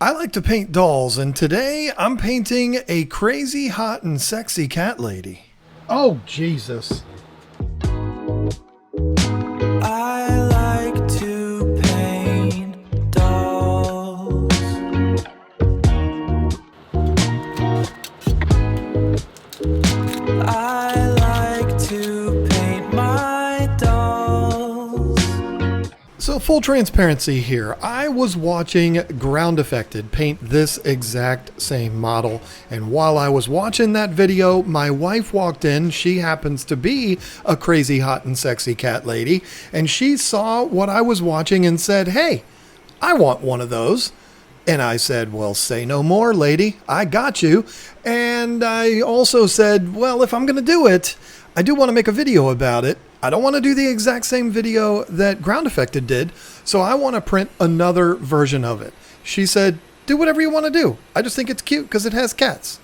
I like to paint dolls, and today I'm painting a crazy, hot, and sexy cat lady. Oh, Jesus. I like to paint dolls. I like to paint my dolls. So full transparency here, I was watching Ground Affected paint this exact same model, and while I was watching that video, my wife walked in. She happens to be a crazy, hot, and sexy cat lady, and she saw what I was watching and said, "Hey, I want one of those." And I said, "Well, say no more, lady. I got you." And I also said, "Well, if I'm going to do it, I do want to make a video about it. I don't want to do the exact same video that Ground Affected did, so I want to print another version of it." She said, "Do whatever you want to do. I just think it's cute because it has cats."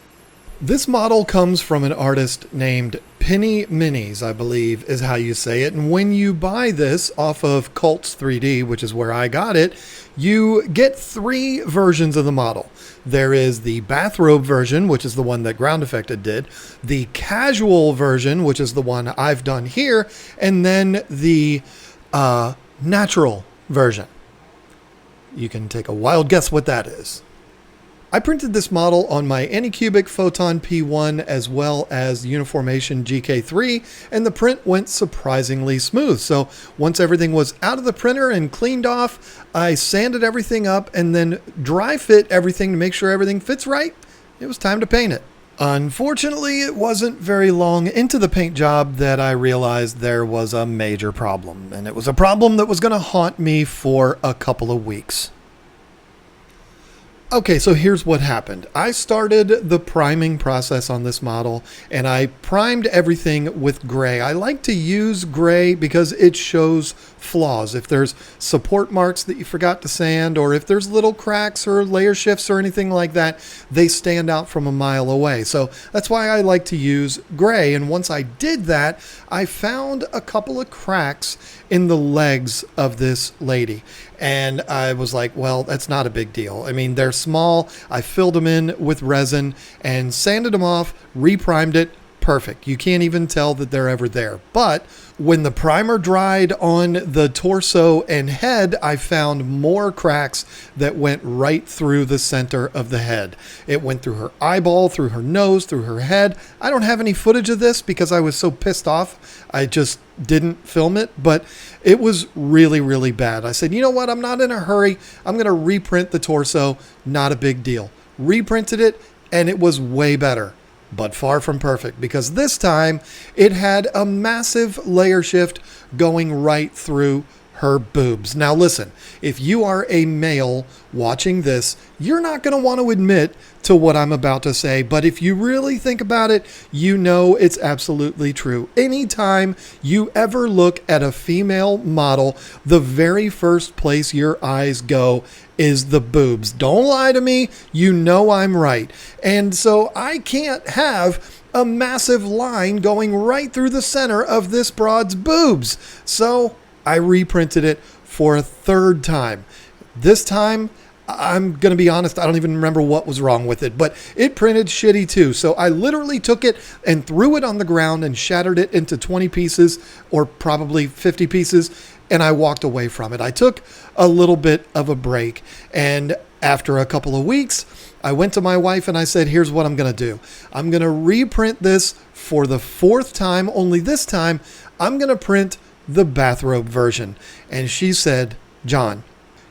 This model comes from an artist named Penny Minis, I believe is how you say it. And when you buy this off of Cults 3D, which is where I got it, you get three versions of the model. There is the bathrobe version, which is the one that Ground Affected did, the casual version, which is the one I've done here, and then the natural version. You can take a wild guess what that is. I printed this model on my Anycubic Photon P1 as well as Uniformation GK-3, and the print went surprisingly smooth. So once everything was out of the printer and cleaned off, I sanded everything up and then dry fit everything to make sure everything fits right. It was time to paint it. Unfortunately, it wasn't very long into the paint job that I realized there was a major problem, and it was a problem that was going to haunt me for a couple of weeks. Okay, so here's what happened. I started the priming process on this model, and I primed everything with gray. I like to use gray because it shows flaws. If there's support marks that you forgot to sand, or if there's little cracks or layer shifts or anything like that, they stand out from a mile away. So that's why I like to use gray. And once I did that, I found a couple of cracks in the legs of this lady. And I was like, well, that's not a big deal. I mean, they're small. I filled them in with resin and sanded them off, reprimed it. Perfect. You can't even tell that they're ever there. But when the primer dried on the torso and head, I found more cracks that went right through the center of the head. It went through her eyeball, through her nose, through her head. I don't have any footage of this because I was so pissed off. I just didn't film it, but it was really, really bad. I said, you know what? I'm not in a hurry. I'm going to reprint the torso. Not a big deal. Reprinted it, and it was way better. But far from perfect, because this time it had a massive layer shift going right through her boobs. Now listen, if you are a male watching this, you're not going to want to admit to what I'm about to say, but if you really think about it, you know it's absolutely true. Anytime you ever look at a female model, the very first place your eyes go is the boobs. Don't lie to me. You know I'm right. And so I can't have a massive line going right through the center of this broad's boobs. So I reprinted it for a third time. This time, I'm going to be honest, I don't even remember what was wrong with it, but it printed shitty too. So I literally took it and threw it on the ground and shattered it into 20 pieces, or probably 50 pieces, and I walked away from it. I took a little bit of a break, and after a couple of weeks, I went to my wife and I said, here's what I'm going to do. I'm going to reprint this for the fourth time, only this time I'm going to print the bathrobe version. And she said, John,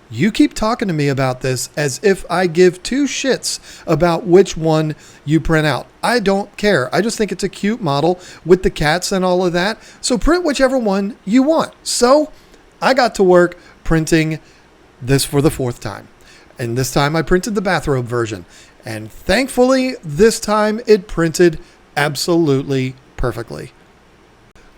you keep talking to me about this as if I give two shits about which one you print out. I don't care. I just think it's a cute model with the cats and all of that. So print whichever one you want. So I got to work printing this for the fourth time. And this time I printed the bathrobe version. And thankfully, this time it printed absolutely perfectly.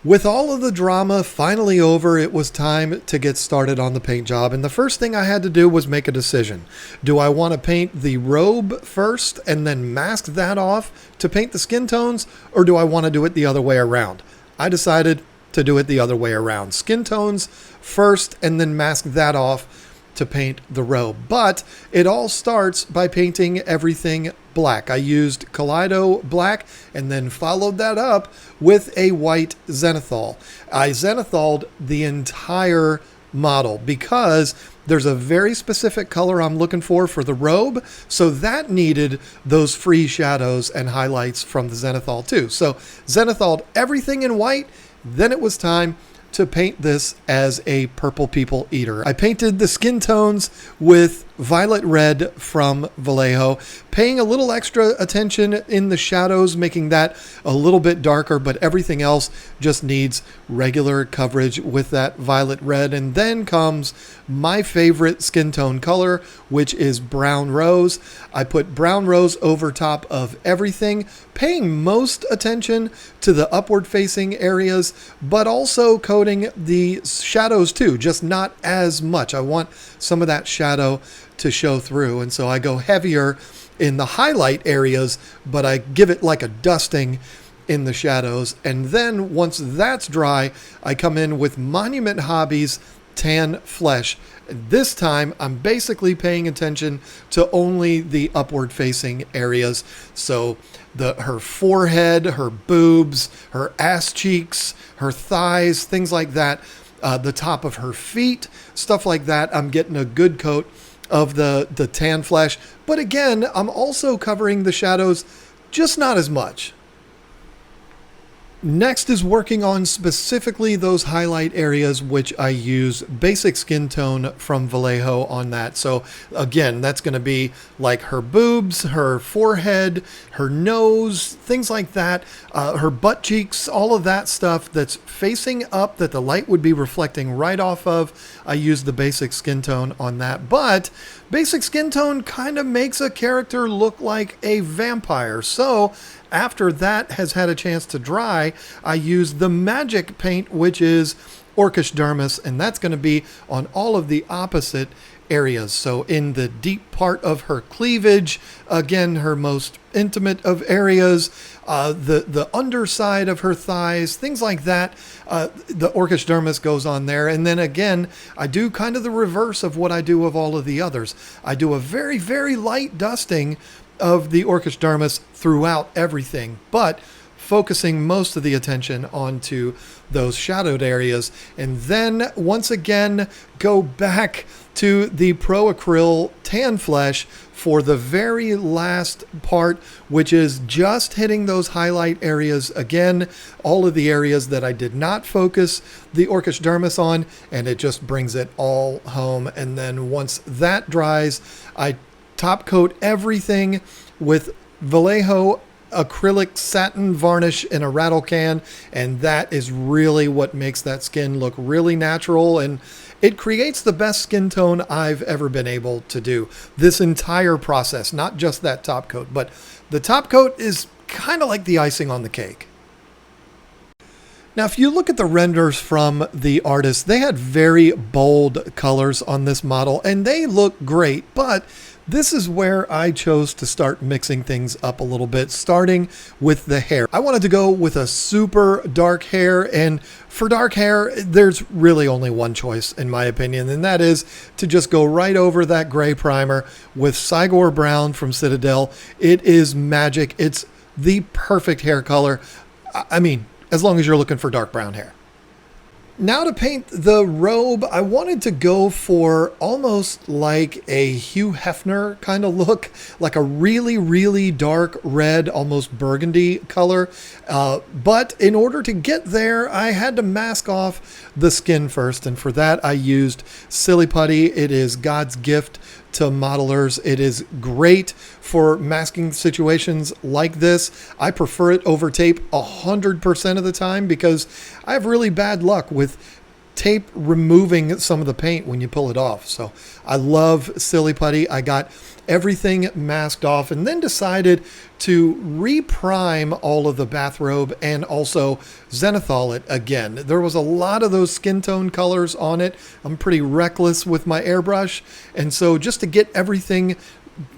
With all of the drama finally over, it was time to get started on the paint job. And the first thing I had to do was make a decision. Do I want to paint the robe first and then mask that off to paint the skin tones? Or do I want to do it the other way around? I decided to do it the other way around. Skin tones first and then mask that off. to paint the robe. But it all starts by painting everything black. I used Kaleido black and then followed that up with a white zenithal. I zenithaled the entire model because there's a very specific color I'm looking for the robe, so that needed those free shadows and highlights from the zenithal too. So zenithaled everything in white, then it was time to paint this as a purple people eater. I painted the skin tones with violet red from Vallejo, paying a little extra attention in the shadows, making that a little bit darker, but everything else just needs regular coverage with that violet red. And then comes my favorite skin tone color, which is brown rose. I put brown rose over top of everything, paying most attention to the upward facing areas, but also coating the shadows too, just not as much. I want some of that shadow to show through, and so I go heavier in the highlight areas, but I give it like a dusting in the shadows. And then once that's dry, I come in with Monument Hobbies Tan Flesh. This time I'm basically paying attention to only the upward facing areas. So her forehead, her boobs, her ass cheeks, her thighs, things like that, the top of her feet, stuff like that. I'm getting a good coat of the tan flesh, but again, I'm also covering the shadows, just not as much. Next is working on specifically those highlight areas, which I use basic skin tone from Vallejo on that. So again, that's going to be like her boobs, her forehead, her nose, things like that, her butt cheeks, all of that stuff that's facing up that the light would be reflecting right off of. I use the basic skin tone on that, but basic skin tone kind of makes a character look like a vampire. So after that has had a chance to dry, I use the magic paint, which is Orcish Dermis, and that's going to be on all of the opposite areas. So in the deep part of her cleavage, again, her most intimate of areas, the underside of her thighs, things like that, the Orcish Dermis goes on there. And then again, I do kind of the reverse of what I do of all of the others. I do a very, very light dusting of the Orcish Dermis throughout everything, but focusing most of the attention onto those shadowed areas. And then once again, go back to the Pro Acryl Tan Flesh for the very last part, which is just hitting those highlight areas again, all of the areas that I did not focus the Orcish Dermis on, and it just brings it all home. And then once that dries, I top coat everything with Vallejo acrylic satin varnish in a rattle can, and that is really what makes that skin look really natural, and it creates the best skin tone I've ever been able to do. This entire process, not just that top coat, but the top coat is kind of like the icing on the cake. Now, if you look at the renders from the artist, they had very bold colors on this model, and they look great, but this is where I chose to start mixing things up a little bit, starting with the hair. I wanted to go with a super dark hair, and for dark hair, there's really only one choice, in my opinion, and that is to just go right over that gray primer with Cygor Brown from Citadel. It is magic. It's the perfect hair color. I mean, as long as you're looking for dark brown hair. Now to paint the robe, I wanted to go for almost like a Hugh Hefner kind of look, like a really, really dark red, almost burgundy color. But in order to get there, I had to mask off the skin first. And for that, I used Silly Putty. It is God's gift to modelers. It is great for masking situations like this. I prefer it over tape 100% of the time because I have really bad luck with tape removing some of the paint when you pull it off. So I love Silly Putty. I got everything masked off and then decided to reprime all of the bathrobe and also zenithal it again. There was a lot of those skin tone colors on it. I'm pretty reckless with my airbrush, and so just to get everything,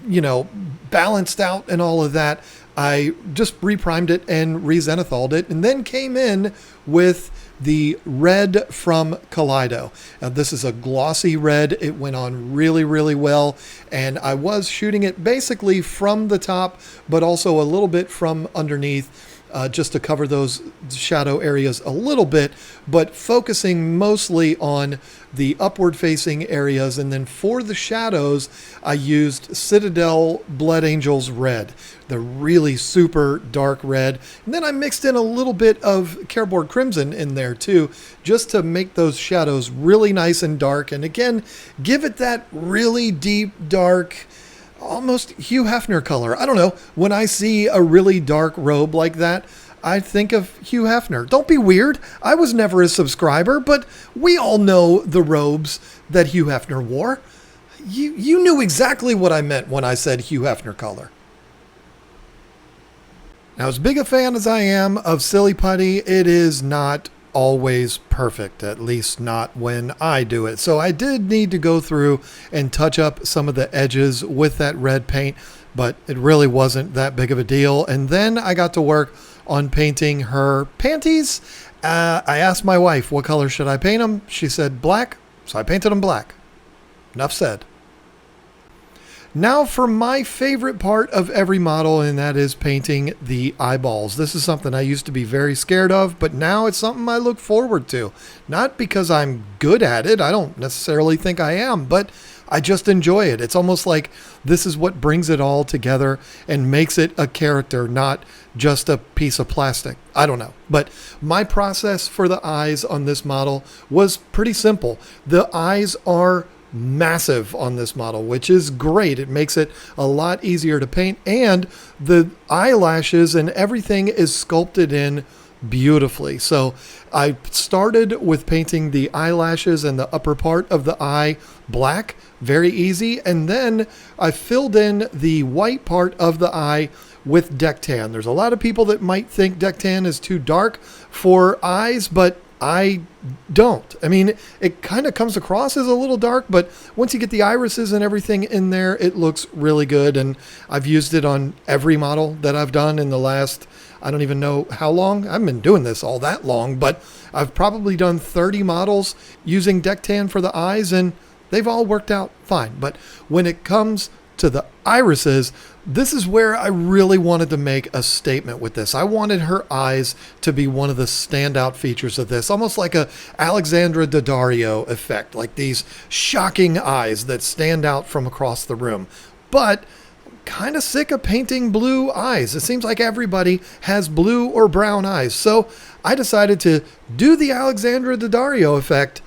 you know, balanced out and all of that, I just reprimed it and re-zenithaled it, and then came in with the red from Kaleido. Now, this is a glossy red. It went on really, really well. And I was shooting it basically from the top, but also a little bit from underneath. Just to cover those shadow areas a little bit, but focusing mostly on the upward facing areas. And then for the shadows, I used Citadel Blood Angels Red, the really super dark red. And then I mixed in a little bit of Careboard Crimson in there too, just to make those shadows really nice and dark. And again, give it that really deep, dark, almost Hugh Hefner color. I don't know. When I see a really dark robe like that, I think of Hugh Hefner. Don't be weird. I was never a subscriber, but we all know the robes that Hugh Hefner wore. You knew exactly what I meant when I said Hugh Hefner color. Now, as big a fan as I am of Silly Putty, it is not always perfect, at least not when I do it. So I did need to go through and touch up some of the edges with that red paint, but it really wasn't that big of a deal. And then I got to work on painting her panties. I asked my wife, what color should I paint them? She said black, so I painted them black. Enough said. Now for my favorite part of every model, and that is painting the eyeballs. This is something I used to be very scared of, but now it's something I look forward to. Not because I'm good at it, I don't necessarily think I am, but I just enjoy it. It's almost like this is what brings it all together and makes it a character, not just a piece of plastic. I don't know. But my process for the eyes on this model was pretty simple. The eyes are massive on this model, which is great. It makes it a lot easier to paint, and the eyelashes and everything is sculpted in beautifully. So I started with painting the eyelashes and the upper part of the eye black, very easy, and then I filled in the white part of the eye with deck tan. There's a lot of people that might think deck tan is too dark for eyes, but I don't. I mean, it kind of comes across as a little dark, but once you get the irises and everything in there, it looks really good. And I've used it on every model that I've done in the last, I don't even know how long. I haven't been doing this all that long, but I've probably done 30 models using deck tan for the eyes, and they've all worked out fine. But when it comes to the irises, this is where I really wanted to make a statement with this. I wanted her eyes to be one of the standout features of this, almost like a Alexandra Daddario effect, like these shocking eyes that stand out from across the room. But I'm kind of sick of painting blue eyes. It seems like everybody has blue or brown eyes. So I decided to do the Alexandra Daddario effect,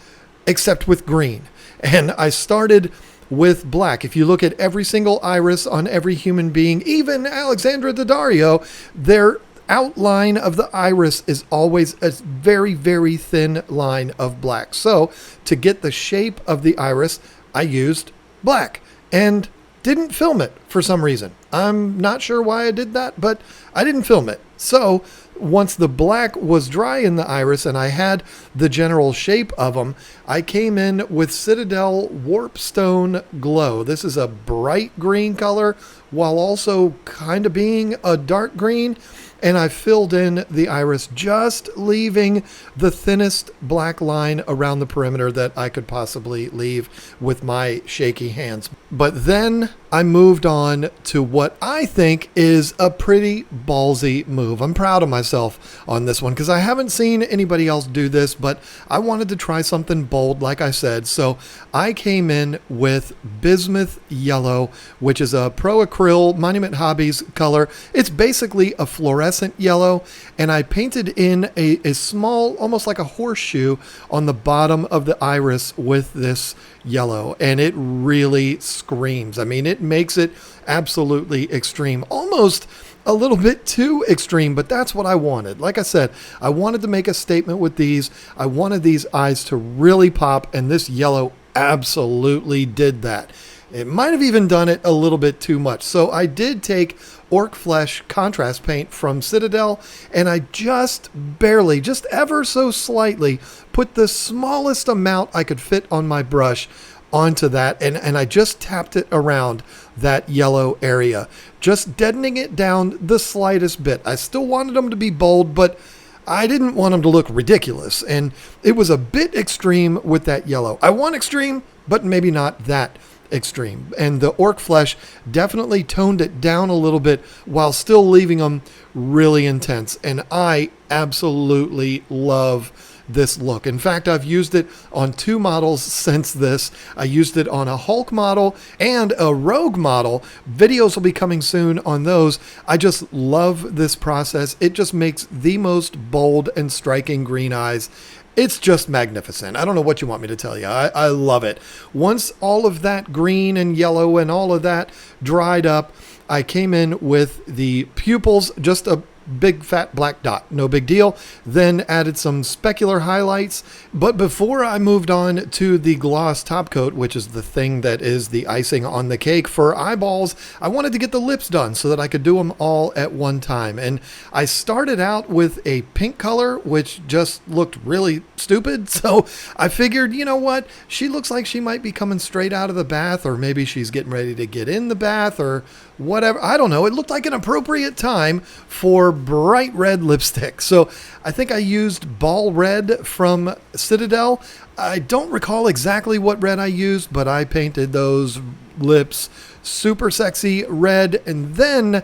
except with green. And I started with black. If you look at every single iris on every human being, even Alexandra Daddario, their outline of the iris is always a very, very thin line of black. So to get the shape of the iris, I used black and didn't film it for some reason. I'm not sure why I did that, but I didn't film it. So once the black was dry in the iris and I had the general shape of them, I came in with Citadel Warpstone Glow. This is a bright green color while also kind of being a dark green. And I filled in the iris, just leaving the thinnest black line around the perimeter that I could possibly leave with my shaky hands. But then I moved on to what I think is a pretty ballsy move. I'm proud of myself on this one because I haven't seen anybody else do this, but I wanted to try something bold, like I said. So I came in with Bismuth Yellow, which is a Pro Acryl Monument Hobbies color. It's basically a fluorescent yellow, and I painted in a small, almost like a horseshoe on the bottom of the iris with this yellow, and it really screams. I mean, it makes it absolutely extreme, almost a little bit too extreme, but that's what I wanted. Like I said, I wanted to make a statement with these. I wanted these eyes to really pop, and this yellow absolutely did that. It might have even done it a little bit too much. So I did take Orc Flesh contrast paint from Citadel, and I just barely, just ever so slightly, put the smallest amount I could fit on my brush onto that, and I just tapped it around that yellow area, just deadening it down the slightest bit. I still wanted them to be bold, but I didn't want them to look ridiculous, and it was a bit extreme with that yellow. I want extreme, but maybe not that extreme. And the orc flesh definitely toned it down a little bit while still leaving them really intense. And I absolutely love this look. In fact, I've used it on 2 models since this. I used it on a Hulk model and a Rogue model. Videos will be coming soon on those. I just love this process. It just makes the most bold and striking green eyes. It's just magnificent. I don't know what you want me to tell you. I love it. Once all of that green and yellow and all of that dried up, I came in with the pupils, just a big fat black dot, no big deal. Then added some specular highlights. But before I moved on to the gloss top coat, which is the thing that is the icing on the cake for eyeballs, I wanted to get the lips done so that I could do them all at one time. And I started out with a pink color, which just looked really stupid. So I figured, you know what? She looks like she might be coming straight out of the bath, or maybe she's getting ready to get in the bath or whatever. I don't know. It looked like an appropriate time for bright red lipstick. So I think I used Ball Red from Citadel. I don't recall exactly what red I used, but I painted those lips super sexy red and then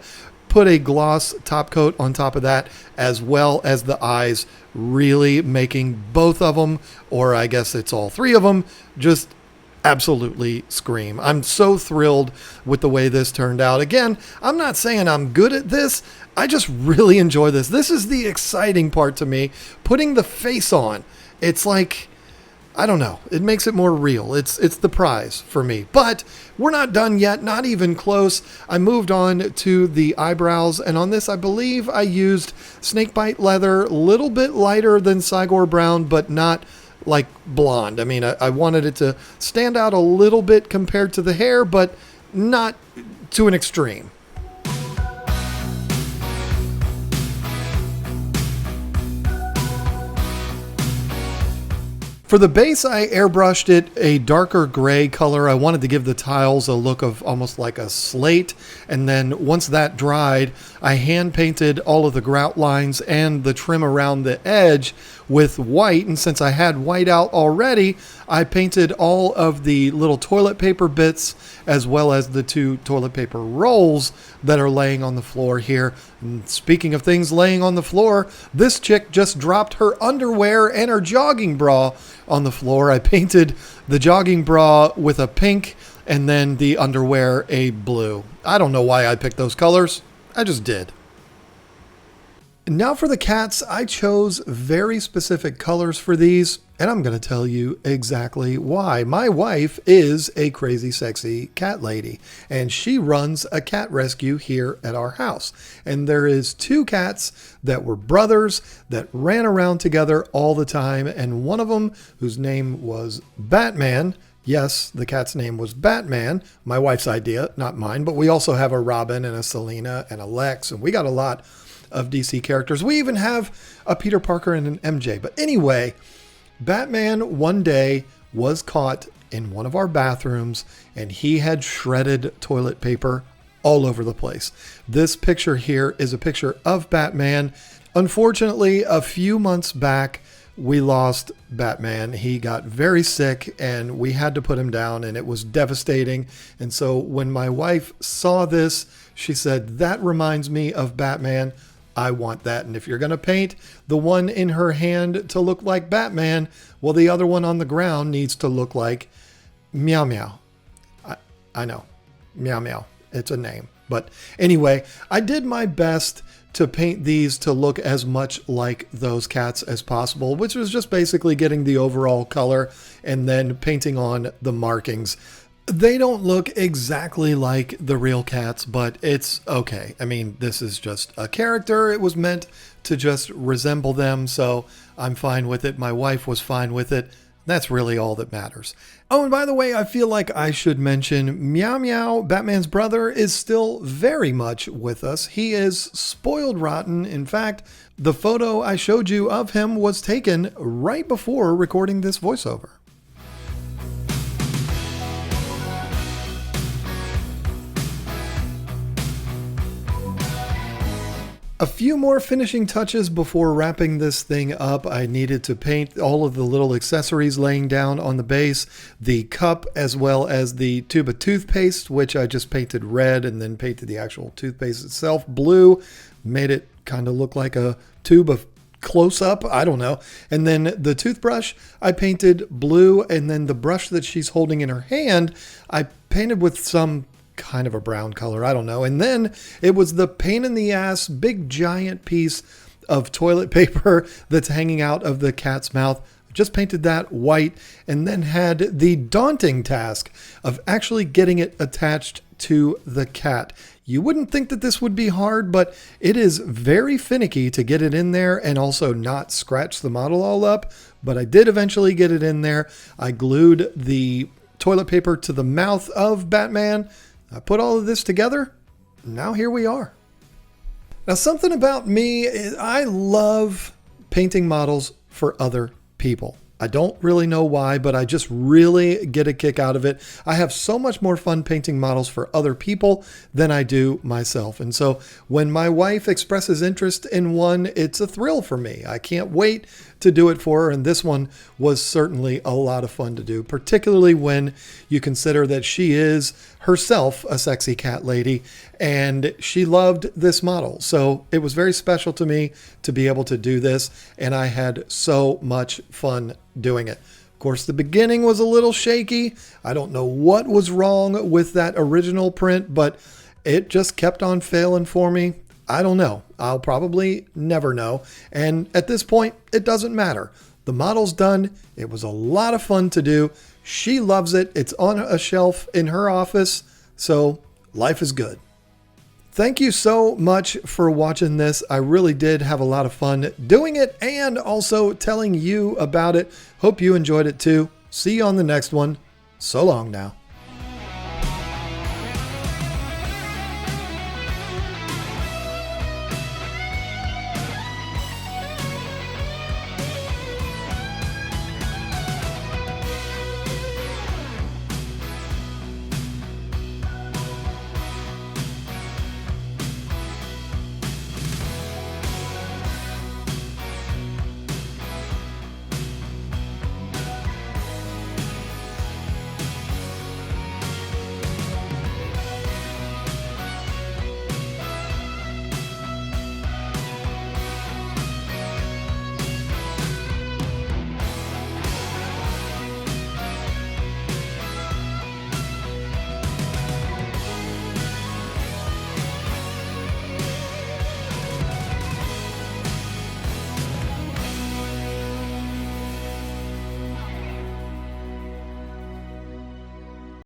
put a gloss top coat on top of that, as well as the eyes, really making both of them, or I guess it's all 3 of them, just absolutely scream. I'm so thrilled with the way this turned out. Again, I'm not saying I'm good at this. I just really enjoy this. This is the exciting part to me. Putting the face on. It's like, I don't know. It makes it more real. It's the prize for me. But we're not done yet. Not even close. I moved on to the eyebrows. And on this, I believe I used snakebite leather. A little bit lighter than Cygor brown, but not like blonde. I mean, I wanted it to stand out a little bit compared to the hair, but not to an extreme. For the base, I airbrushed it a darker gray color. I wanted to give the tiles a look of almost like a slate. And then once that dried, I hand painted all of the grout lines and the trim around the edge with white. And since I had white out already, I painted all of the little toilet paper bits as well as the 2 toilet paper rolls that are laying on the floor here. And speaking of things laying on the floor, this chick just dropped her underwear and her jogging bra on the floor. I painted the jogging bra with a pink and then the underwear a blue. I don't know why I picked those colors. I just did. Now for the cats, I chose very specific colors for these, and I'm going to tell you exactly why. My wife is a crazy sexy cat lady, and she runs a cat rescue here at our house. And there is 2 cats that were brothers that ran around together all the time, and one of them, whose name was Batman, yes, the cat's name was Batman, my wife's idea, not mine, but we also have a Robin and a Selena and a Lex, and we got a lot of DC characters. We even have a Peter Parker and an MJ. But anyway, Batman one day was caught in one of our bathrooms and he had shredded toilet paper all over the place. This picture here is a picture of Batman. Unfortunately, a few months back, we lost Batman. He got very sick and we had to put him down and it was devastating. And so when my wife saw this, she said, "That reminds me of Batman. I want that." And if you're going to paint the one in her hand to look like Batman, well, the other one on the ground needs to look like Meow Meow. I know. Meow Meow. It's a name. But anyway, I did my best to paint these to look as much like those cats as possible, which was just basically getting the overall color and then painting on the markings. They don't look exactly like the real cats, but it's okay. I mean, this is just a character. It was meant to just resemble them, so I'm fine with it. My wife was fine with it. That's really all that matters. Oh, and by the way, I feel like I should mention Meow Meow, Batman's brother, is still very much with us. He is spoiled rotten. In fact, the photo I showed you of him was taken right before recording this voiceover. A few more finishing touches before wrapping this thing up. I needed to paint all of the little accessories laying down on the base, the cup, as well as the tube of toothpaste, which I just painted red and then painted the actual toothpaste itself blue. Made it kind of look like a tube of close up. I don't know. And then the toothbrush I painted blue, and then the brush that she's holding in her hand, I painted with some kind of a brown color. I don't know. And then it was the pain in the ass, big giant piece of toilet paper that's hanging out of the cat's mouth. Just painted that white, and then had the daunting task of actually getting it attached to the cat. You wouldn't think that this would be hard, but it is very finicky to get it in there and also not scratch the model all up. But I did eventually get it in there. I glued the toilet paper to the mouth of Batman. I put all of this together. Now here we are. Now, something about me is I love painting models for other people. I don't really know why, but I just really get a kick out of it. I have so much more fun painting models for other people than I do myself. And so when my wife expresses interest in one, it's a thrill for me. I can't wait to do it for her. And this one was certainly a lot of fun to do, particularly when you consider that she is herself a sexy cat lady and she loved this model. So it was very special to me to be able to do this. And I had so much fun doing it. Of course, the beginning was a little shaky. I don't know what was wrong with that original print, but it just kept on failing for me. I don't know. I'll probably never know. And at this point, it doesn't matter. The model's done. It was a lot of fun to do. She loves it. It's on a shelf in her office. So life is good. Thank you so much for watching this. I really did have a lot of fun doing it and also telling you about it. Hope you enjoyed it too. See you on the next one. So long now.